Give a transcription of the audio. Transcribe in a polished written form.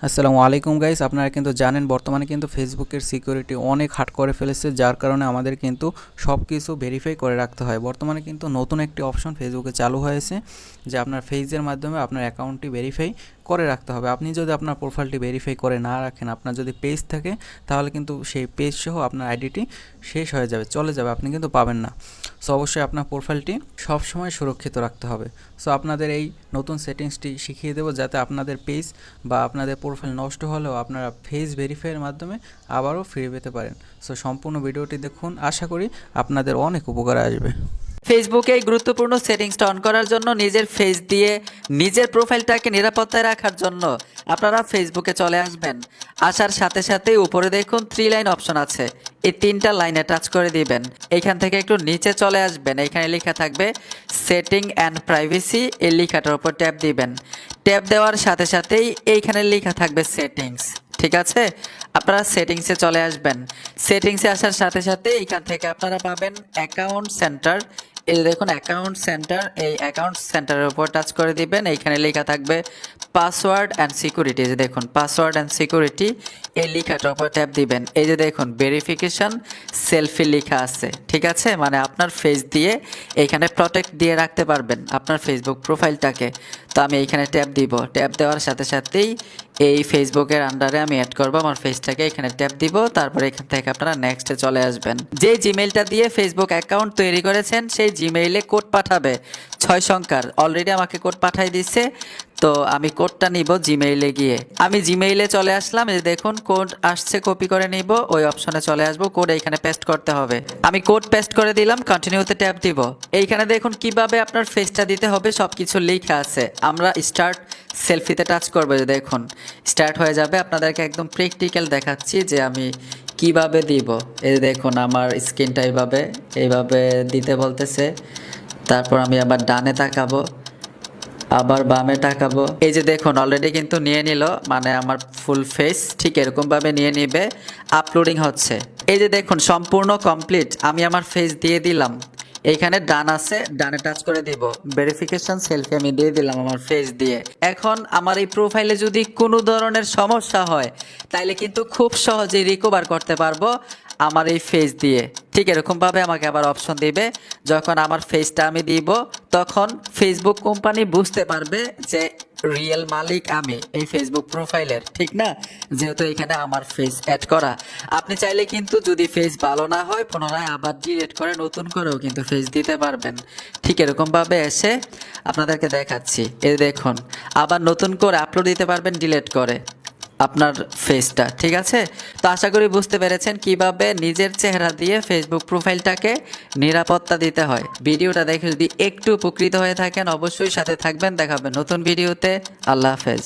আসসালামু আলাইকুম গাইস, আপনারা কিন্তু জানেন বর্তমানে কিন্তু ফেসবুকের সিকিউরিটি অনেক হার্ড করে ফেলেছে, যার কারণে আমাদের কিন্তু সব কিছু ভেরিফাই করে রাখতে হয়। বর্তমানে কিন্তু নতুন একটি অপশন ফেসবুকে চালু হয়েছে যে আপনার ফেসের মাধ্যমে আপনার অ্যাকাউন্টটি ভেরিফাই করে রাখতে হবে। আপনি যদি আপনার প্রোফাইলটি ভেরিফাই করে না রাখেন, আপনার যদি পেজ থাকে, তাহলে কিন্তু সেই পেজ সহ আপনার আইডিটি শেষ হয়ে যাবে, চলে যাবে, আপনি কিন্তু পাবেন না। সো অবশ্যই আপনার প্রোফাইলটি সবসময় সুরক্ষিত রাখতে হবে। সো আপনাদের এই নতুন সেটিংসটি শিখিয়ে দেবো, যাতে আপনাদের পেজ বা আপনাদের প্রোফাইল নষ্ট হলেও আপনারা ফেস ভেরিফাইয়ের মাধ্যমে আবারও ফিরে পেতে পারেন। সো সম্পূর্ণ ভিডিওটি দেখুন, আশা করি আপনাদের অনেক উপকারে আসবে। ফেসবুকে এই গুরুত্বপূর্ণ সেটিংসটা অন করার জন্য নিজের ফেস দিয়ে নিজের প্রোফাইলটাকে নিরাপত্তায় রাখার জন্য আপনারা ফেসবুকে চলে আসবেন। আসার সাথে সাথেই উপরে দেখুন 3 লাইন অপশন আছে, এই 3টা লাইনে টাচ করে দিবেন। এইখান থেকে একটু নিচে চলে আসবেন, এইখানে লেখা থাকবে সেটিং অ্যান্ড প্রাইভেসি, এই লেখাটার উপর ট্যাপ দিবেন। ট্যাপ দেওয়ার সাথে সাথেই এইখানে লেখা থাকবে সেটিংস, ঠিক আছে? আপনারা সেটিংসে চলে আসবেন। সেটিংসে আসার সাথে সাথে এইখান থেকে আপনারা পাবেন অ্যাকাউন্ট সেন্টার। এই দেখুন অ্যাকাউন্ট সেন্টার, এই অ্যাকাউন্ট সেন্টারের উপর টাচ করে দিবেন। এইখানে লেখা থাকবে পাসওয়ার্ড অ্যান্ড সিকিউরিটি, যে দেখুন পাসওয়ার্ড অ্যান্ড সিকিউরিটি, এই লেখাটার উপর ট্যাপ দিবেন। এই যে দেখুন ভেরিফিকেশন সেলফি লেখা আছে, ঠিক আছে? মানে আপনার ফেস দিয়ে এইখানে প্রটেক্ট দিয়ে রাখতে পারবেন আপনার ফেসবুক প্রোফাইলটাকে। তো আমি এইখানে ট্যাপ দিব। ট্যাপ দেওয়ার সাথে সাথেই এই ফেসবুকের আন্ডারে আমি অ্যাড করবো আমার ফেসটাকে, এখানে ট্যাপ দিব। তারপরে এখান থেকে আপনারা নেক্সটে চলে আসবেন। যে জিমেইলটা দিয়ে ফেসবুক অ্যাকাউন্ট তৈরি করেছেন সেই জিমেইলে কোড পাঠাবে 6 সংখ্যার। অলরেডি আমাকে কোড পাঠাই দিচ্ছে, তো আমি কোডটা নিব জিমেইলে গিয়ে। আমি জিমেইলে চলে আসলাম, এই দেখুন কোড আসছে, কপি করে নিব, ওই অপশনে চলে আসবো। কোড এইখানে পেস্ট করতে হবে। আমি কোড পেস্ট করে দিলাম, কন্টিনিউতে ট্যাপ দিব। এইখানে দেখুন কিভাবে আপনার ফেসটা দিতে হবে সবকিছু লেখা আছে। আমরা স্টার্ট সেলফিতে টাচ করবো, যে দেখুন স্টার্ট হয়ে যাবে। আপনাদেরকে একদম প্র্যাকটিক্যাল দেখাচ্ছি যে আমি কিভাবে দিব। এই দেখুন আমার স্ক্রিনটা এইভাবে এইভাবে দিতে বলতেছে। তারপর আমি আবার ডানে তাকাবো, আবার বামে তাকাবো। এই যে দেখুন অলরেডি কিন্তু নিয়ে নিল, মানে আমার ফুল ফেস ঠিক এরকমভাবে নিয়ে নিবে। আপলোডিং হচ্ছে। এই যে দেখুন সম্পূর্ণ কমপ্লিট। আমি আমার ফেস দিয়ে দিলাম। এইখানে ডান আছে, ডানে টাচ করে দিব। ভেরিফিকেশন সেলফি আমি দিয়ে দিলাম আমার ফেস দিয়ে। এখন আমার এই প্রোফাইলে যদি কোনো ধরনের সমস্যা হয়, তাইলে কিন্তু খুব সহজেই রিকভার করতে পারবো আমার এই ফেস দিয়ে। ঠিক এরকমভাবে আমাকে আবার অপশন দিবে। যখন আমার ফেসটা আমি দিব, তখন ফেসবুক কোম্পানি বুঝতে পারবে যে রিয়েল মালিক আমি এই ফেসবুক প্রোফাইলের, ঠিক না? যেহেতু এখানে আমার ফেস অ্যাড করা। আপনি চাইলে কিন্তু যদি ফেস ভালো না হয় পুনরায় আবার ডিলিট করে নতুন করেও কিন্তু ফেস দিতে পারবেন। ঠিক এরকমভাবে এসে আপনাদেরকে দেখাচ্ছি। এই দেখুন আবার নতুন করে আপলোড দিতে পারবেন ডিলিট করে আপনার ফেসটা, ঠিক আছে? তো আশা করি বুঝতে পেরেছেন কিভাবে নিজের চেহারা দিয়ে ফেসবুক প্রোফাইলটাকে নিরাপত্তা দিতে হয়। ভিডিওটা দেখে যদি একটু উপকৃত হয়ে থাকেন অবশ্যই সাথে থাকবেন। দেখাবেন নতুন ভিডিওতে। আল্লাহ হাফেজ।